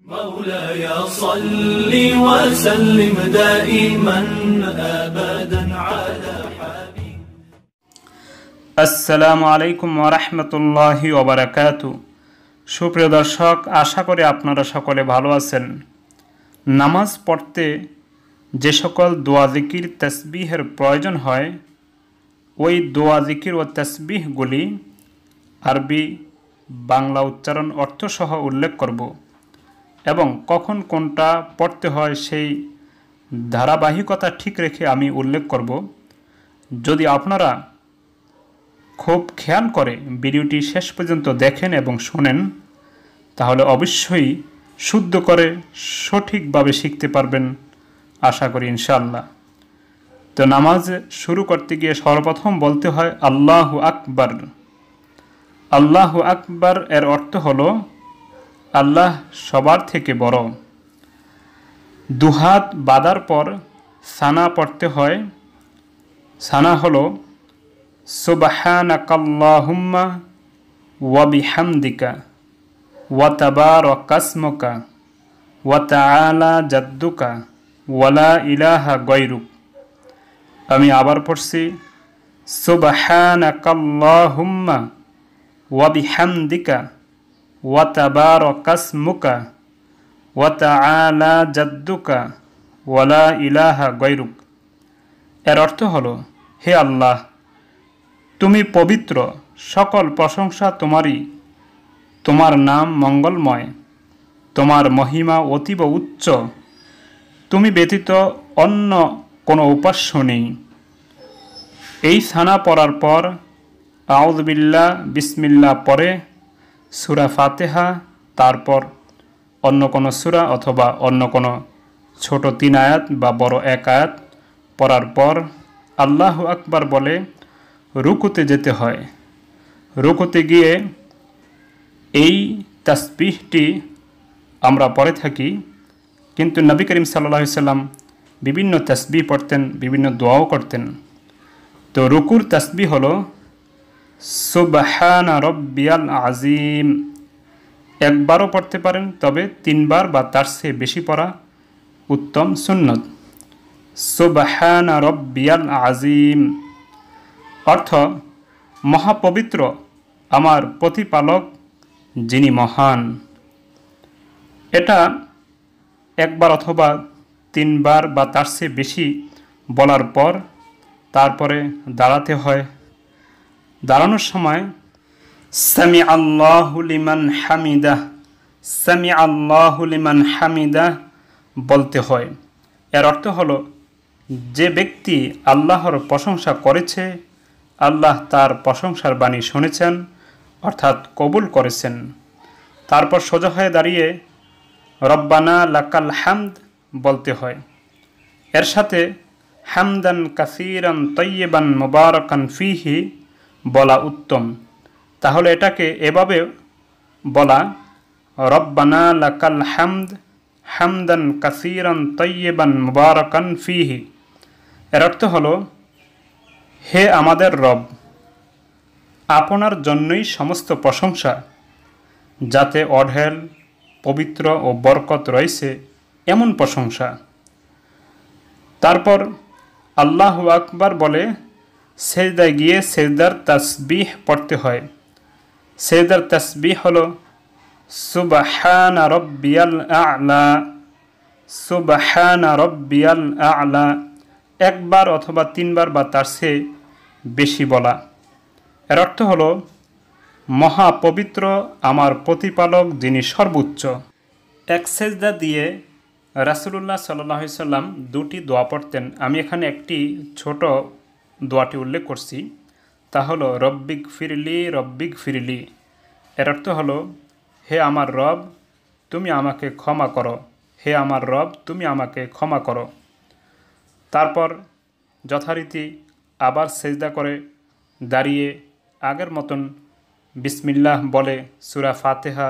مولاي صل وسلم دائما أبدا على حبيب আসসালামু আলাইকুম ওয়া রাহমাতুল্লাহি ওয়া বারাকাতুহু। সুপ্রিয় দর্শক, আশা করি আপনারা সকলে ভালো আছেন। নামাজ পড়তে যে সকল দোয়া জিকির তাসবিহের প্রয়োজন হয়, ওই দোয়া জিকির ও তাসবিহগুলি আরবি বাংলা উচ্চারণ অর্থসহ উল্লেখ করব এবং কখন কোনটা পড়তে হয় সেই ধারাবাহিকতা ঠিক রেখে আমি উল্লেখ করব। যদি আপনারা খুব খেয়াল করে ভিডিওটি শেষ পর্যন্ত দেখেন এবং শোনেন, তাহলে অবশ্যই শুদ্ধ করে সঠিকভাবে শিখতে পারবেন, আশা করি ইনশাআল্লাহ। তো নামাজ শুরু করতে গিয়ে সর্বপ্রথম বলতে হয় আল্লাহু আকবার। আল্লাহু আকবার এর অর্থ হলো আল্লাহ সবার থেকে বড়। দুহাত বাঁধার পর সানা পড়তে হয়। সানা হলো সুবহানাকাল্লাহুম্মা ওয়া বিহামদিকা ওয়া তাবারাকাসমুকা ওয়া তাআলা জাদ্দুকা ওয়া লা ইলাহা গায়রুক। আমি আবার পড়ছি, সুবহানাকাল্লাহুম্মা ওয়া বিহামদিকা ওয়া তাবারাকাসমুকা ওয়া তাআলা জাদ্দুকা ওয়া লা ইলাহা গায়রুক। এর অর্থ হলো, হে আল্লাহ, তুমি পবিত্র, সকল প্রশংসা তোমারই, তোমার নাম মঙ্গলময়, তোমার মহিমা অতীব উচ্চ, তুমি ব্যতীত অন্য কোনো উপাস্য নেই। এই সানা পড়ার পর আউযু বিল্লাহ বিসমিল্লাহ পড়ে সূরা ফাতিহা, তারপর অন্য কোনো সূরা অথবা অন্য কোনো ছোট 3 আয়াত বা বড় 1 আয়াত পড়ার পর আল্লাহু আকবার বলে রুকুতে যেতে হয়। রুকুতে গিয়ে এই তাসবিহটি আমরা পড়ে থাকি, কিন্তু নবী করিম সাল্লাল্লাহু আলাইহি সাল্লাম বিভিন্ন তাসবিহ পড়তেন, বিভিন্ন দোয়াও করতেন। তো রুকুর তাসবিহ হলো সুবহানা রাব্বিয়াল আযীম। একবারও পড়তে পারেন, তবে 3 বার বা তার চেয়ে বেশি পড়া উত্তম সুন্নত। সুবহানা রাব্বিয়াল আযীম অর্থ মহাপবিত্র আমার প্রতিপালক যিনি মহান। এটা একবার অথবা 3 বার বা তার চেয়ে বেশি বলার পর তারপরে দাঁড়াতে হয়। দাঁড়ানোর সময় সামি আল্লাহু লিমান হামিদাহ, সামি আল্লাহু লিমান হামিদাহ বলতে হয়। এর অর্থ হলো, যে ব্যক্তি আল্লাহর প্রশংসা করেছে, আল্লাহ তার প্রশংসার বাণী শুনেছেন, অর্থাৎ কবুল করেছেন। তারপর সোজা হয়ে দাঁড়িয়ে রব্বানা লাকাল হামদ বলতে হয়। এর সাথে হামদান কাসীরান তাইয়্যিবান মুবারাকান ফীহি বলা উত্তম। তাহলে এটাকে এভাবে বলা, রব্বানা লাকাল হামদ হামদান কাসীরান তাইয়্যিবান মুবারাকান ফীহি। এর অর্থ হলো, হে আমাদের রব, আপনার জন্যই সমস্ত প্রশংসা, যাতে অঢেল, পবিত্র ও বরকত রয়েছে এমন প্রশংসা। তারপর আল্লাহু আকবার বলে সেজদায় গিয়ে সেজদার তাসবিহ পড়তে হয়। সেজদার তাসবিহ হলো সুবহানা রাব্বিয়াল আ'লা, সুবহানা রাব্বিয়াল আ'লা। একবার অথবা 3 বার বা তার চেয়ে বেশি বলা। এর অর্থ হলো, মহাপবিত্র আমার প্রতিপালক যিনি সর্বোচ্চ। এক সেজদা দিয়ে রাসূলুল্লাহ সাল্লাল্লাহু আলাইহি সাল্লাম 2টি দোয়া পড়তেন। আমি এখানে একটি ছোট দোয়াটি উল্লেখ করছি, তা হলো রব্বিক ফিরলি রব্বিক ফিরলি। এর অর্থ হলো, হে আমার রব, তুমি আমাকে ক্ষমা করো, হে আমার রব, তুমি আমাকে ক্ষমা করো। তারপর যথারীতি আবার সেজদা করে দাঁড়িয়ে আগের মতন বিসমিল্লাহ বলে সূরা ফাতিহা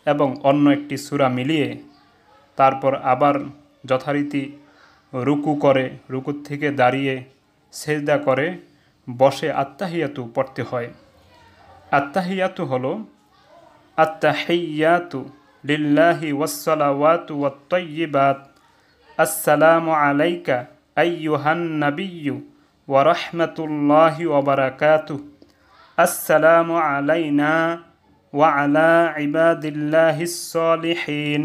এবং অন্য একটি সূরা মিলিয়ে তারপর আবার যথারীতি রুকু করে, রুকুর থেকে দাঁড়িয়ে সেজদা করে বসে আত্তাহিয়াতু পড়তে হয়। আত্তাহিয়াতু হলো আত্তাহিয়াতু লিল্লাহি ওয়াসসালাওয়াতু ওয়াত-তাইয়্যিবাত। আসসালামু আলাইকা আইয়ুহান নাবিয়্যু ওয়া রাহমাতুল্লাহি ওয়া বারাকাতুহু। আসসালামু আলাইনা ওয়া আলা ইবাদিল্লাহিস সালিহিন।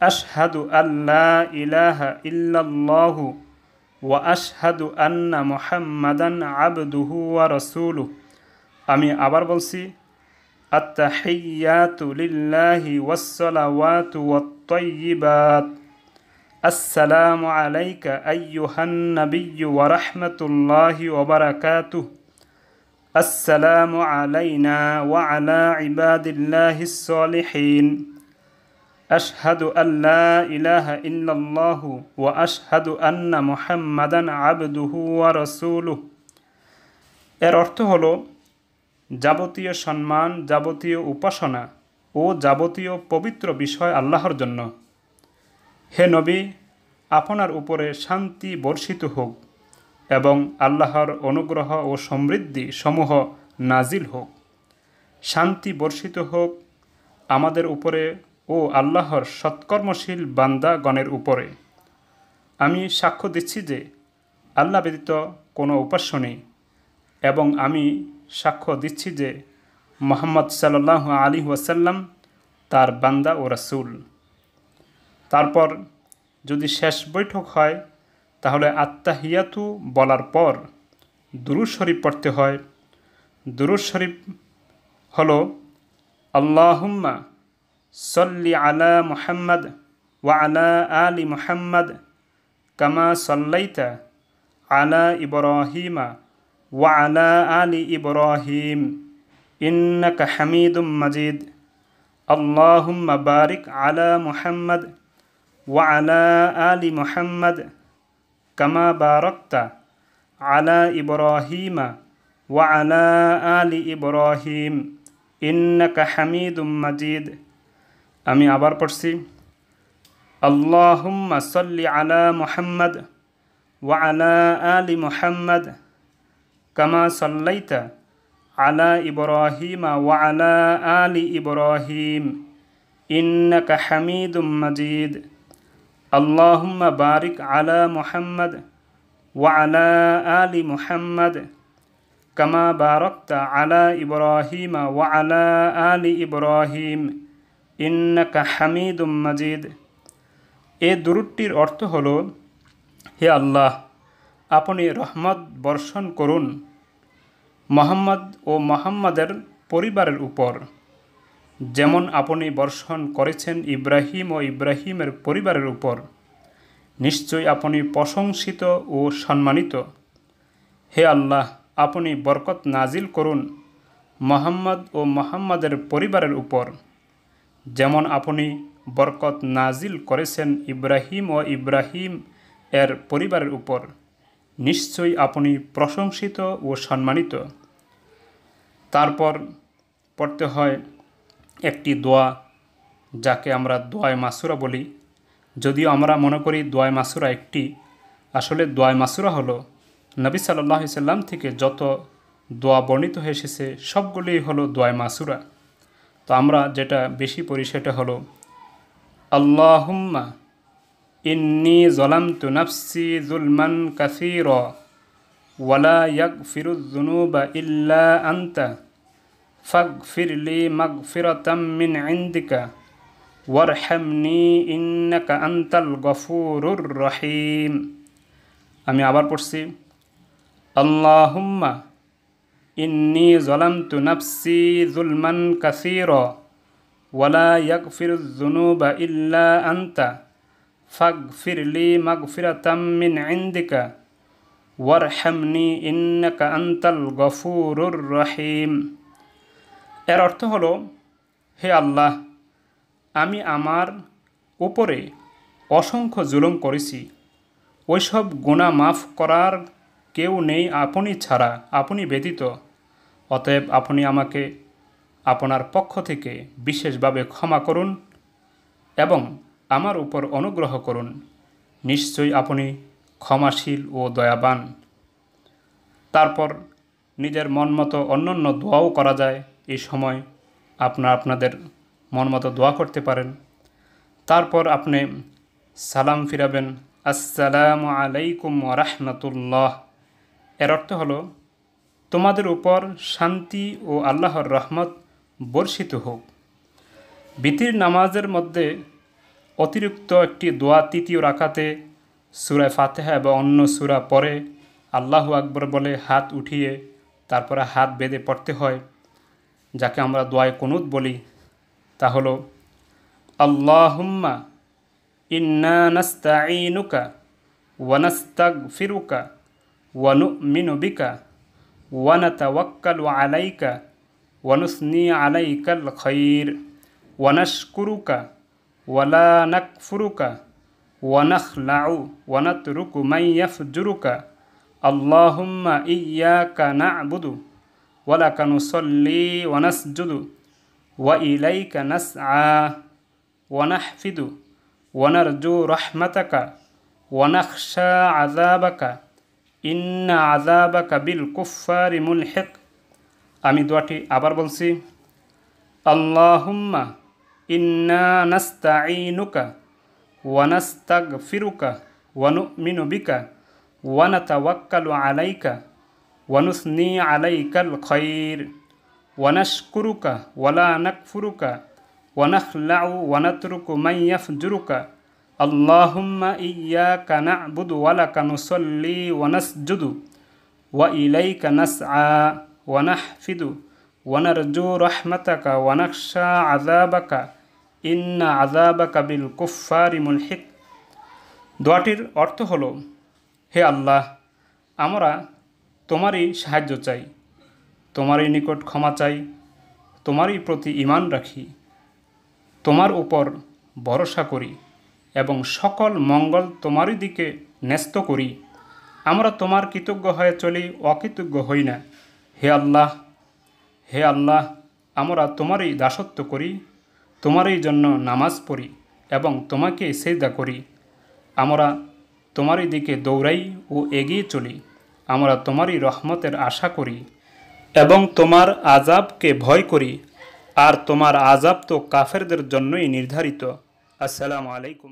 আশহাদু আল্লা ইলাহা ইল্লাল্লাহু ওয়া আশহাদু আন্না মুহাম্মাদান আবদুহু ওয়া রাসূলুহু। আমি আবার বলছি, আত-তাহিয়্যাতু লিল্লাহি ওয়াস-সালাওয়াতু ওয়াত-তাইয়্যিবাত। আসসালামু আলাইকা আইয়ুহান নাবিয়্যু ওয়া রাহমাতুল্লাহি ওয়া বারাকাতুহু। আসসালামু আলাইনা ওয়া আলা ইবাদিল্লাহিস সালিহিন। আশহাদু আল্লা ইলাহা ইল্লাল্লাহু ওয়া আশহাদু আন্না মুহাম্মাদান আবদুহু ওয়া রাসূলুহু। এর অর্থ হলো যাবতীয় সম্মান, যাবতীয় উপাসনা ও যাবতীয় পবিত্র বিষয় আল্লাহর জন্য। হে নবী, আপনার উপরে শান্তি বর্ষিত হোক এবং আল্লাহর অনুগ্রহ ও সমৃদ্ধি সমূহ নাজিল হোক। শান্তি বর্ষিত হোক আমাদের উপরে ও আল্লাহর সৎকর্মশীল বান্দাগণের উপরে। আমি সাক্ষ্য দিচ্ছি যে আল্লাহ ব্যতীত কোনো উপাস্য নেই এবং আমি সাক্ষ্য দিচ্ছি যে মুহাম্মদ সাল্লাল্লাহু আলাইহি ওয়াসাল্লাম তার বান্দা ও রাসূল। তারপর যদি শেষ বৈঠক হয় তাহলে আত্তাহিয়াতু বলার পর দুরূদ শরীফ পড়তে হয়। দুরূদ শরীফ হলো আল্লাহুম্মা সল্লি আলা মুহাম্মদ ওয়া আলা আলি মুহাম্মদ কামা সাল্লাইতা আলা ইব্রাহিমা ওয়া আলা আলি ইব্রাহিম ইন্নাকা হামিদুম মাজিদ। আল্লাহুম্মা বারিক আলা মুহাম্মদ ওয়া আলা আলি মুহাম্মদ কামা বারাকতা আলা ইব্রাহিমা ওয়া আলা আলি ইব্রাহিম ইন্নাকা হামিদুম মাজিদ। আমি আবার পড়ছি, আল্লাহুম্মা সাল্লি আলা মুহাম্মদ ওয়া আলা আলি মুহাম্মদ কামা সাল্লাইতা আলা ইব্রাহিমা ওয়া আলা আলি ইব্রাহিম ইন্নাকা হামিদুম মাজিদ। আল্লাহুম্মা বারিক আলা মুহাম্মদ ওয়া আলা আলি মুহাম্মদ কামা বারাকতা আলা ইব্রাহিমা ওয়া আলা আলি ইব্রাহিম ইন্নাকা হামিদুম মাজিদ। এ দুরূদটির অর্থ হল, হে আল্লাহ, আপনি রহমত বর্ষণ করুন মুহাম্মদ ও মুহাম্মাদের পরিবারের উপর, যেমন আপনি বর্ষণ করেছেন ইব্রাহিম ও ইব্রাহিমের পরিবারের উপর। নিশ্চয়ই আপনি প্রশংসিত ও সম্মানিত। হে আল্লাহ, আপনি বরকত নাজিল করুন মুহাম্মদ ও মুহাম্মাদের পরিবারের উপর, যেমন আপনি বরকত নাজিল করেছেন ইব্রাহিম ও ইব্রাহিম এর পরিবারের উপর। নিশ্চয়ই আপনি প্রশংসিত ও সম্মানিত। তারপর পড়তে হয় একটি দোয়া, যাকে আমরা দোয়ায়ে মাসুরা বলি। যদিও আমরা মনে করি দোয়ায়ে মাসুরা একটি, আসলে দোয়ায়ে মাসুরা হলো নবী সাল্লাল্লাহু আলাইহি সাল্লাম থেকে যত দোয়া বর্ণিত হয়ে এসেছে সবগুলি হলো দোয়ায়ে মাসুরা। তো আমরা যেটা বেশি পড়ি সেটা হলো, আল্লাহুম্মা ইন্নী যালামতু নাফসি যুলমান কাসীরা ওয়ালা ইয়াগফিরুয যুনুবা ইল্লা আনতা ফাগফিরলি মাগফিরাতাম মিন ইনদিকা ওয়ারহামনি ইন্নাকা আনতাল গফুরুর রহিম। আমি আবার পড়ছি, আল্লাহুম্মা ইন্নী যালামতু নাফসি যুলমান কাসীরা ওয়ালা ইয়াগফিরুয যুনুবা ইল্লা আনতা ফাগফিরলি মাগফিরাতাম মিন ইনদিকা ওয়ারহামনি ইন্নাকা আনতাল গফুরুর রহিম। এর অর্থ হলো, হে আল্লাহ, আমি আমার উপরে অসংখ্য জুলুম করেছি। ওইসব গুনাহ মাফ করার কেউ নেই আপনি ছাড়া, আপনি ব্যতীত। অতএব আপনি আমাকে আপনার পক্ষ থেকে বিশেষভাবে ক্ষমা করুন এবং আমার উপর অনুগ্রহ করুন। নিশ্চয়ই আপনি ক্ষমাশীল ও দয়াবান। তারপর নিজের মন মতো অন্যান্য দোয়াও করা যায়। এই সময় আপনাদের মন মতো দোয়া করতে পারেন। তারপর আপনি সালাম ফিরাবেন, আসসালামু আলাইকুম ওয়া রাহমাতুল্লাহ। এর অর্থ হলো তোমাদের উপর শান্তি ও আল্লাহর রহমত বর্ষিত হোক। বিতির নামাজের মধ্যে অতিরিক্ত একটি দোয়া তৃতীয় রাকাতে সূরা ফাতিহা বা অন্য সূরা পরে আল্লাহু আকবার বলে হাত উঠিয়ে তারপরে হাত বেঁধে পড়তে হয়, যাকে আমরা দোয়ায়ে কুনুত বলি। তা হলো আল্লাহুম্মা ইন্না নাস্তাঈনুকা ওয়া নাস্তাগফিরুকা ওয়া নু'মিনু বিকা ওয়া নাতাওয়াক্কালু আলাইকা ওয়া নুসনি আলাইকাল খায়র ওয়া নাশকুরুকা ওয়া লা নাকফুরুকা ওয়া নাখলাউ ওয়া নাতরুকু মান ইয়াফজুরুকা আল্লাহুম্মা ইয়্যাকা না'বুদু ওয়া লাকা নুসাল্লি ওয়া নাসজুদু ওয়া ইলাইকা নাসআ ওয়া নাহফিদু ওয়া নারজু রাহমাতাকা ওয়া নাখশা আযাবাকা ইন্না আযাবাকা বিল কুফফারি মুলহিক। আমি দোয়াটি আবার বলছি, আল্লাহুম্মা ইন্না নাস্তাঈনুকা ওয়া নাস্তাগফিরুকা ওয়া নু'মিনু বিকা ওয়া নাতাওয়াক্কালু আলাইকা ওয়া নুসনি আলাইকাল খায়র ওয়া নাশকুরুকা ওয়া লা নাকফুরুকা ওয়া নাখলাউ ওয়া নাতরুকু মান ইয়াফজুরুকা আল্লাহুম্মা ইয়্যাকা না'বুদু ওয়া লাকা নুসাল্লি ওয়া নাসজুদু ওয়া ইলাইকা নাসআ ওয়া নাহফিদু ওয়া নারজু রাহমাতাকা ওয়া নাখশা আযাবাকা ইন্না আযাবাকা বিল কুফফারি মুলহিক। দোয়াটির অর্থ হলো, হে আল্লাহ, আমরা তোমারই সাহায্য চাই, তোমারই নিকট ক্ষমা চাই, তোমারই প্রতি ঈমান রাখি, তোমার উপর ভরসা করি এবং সকল মঙ্গল তোমারই দিকে ন্যস্ত করি। আমরা তোমার কৃতজ্ঞ হয়ে চলি, অকৃতজ্ঞ হই না। হে আল্লাহ, আমরা তোমারই দাসত্ব করি, তোমারই জন্য নামাজ পড়ি এবং তোমাকে সিজদা করি। আমরা তোমারই দিকে দৌড়াই ও এগিয়ে চলি। আমরা তোমারই রহমতের আশা করি এবং তোমার আযাবকে ভয় করি, আর তোমার আযাব তো কাফেরদের জন্যই নির্ধারিত। আসসালামু আলাইকুম।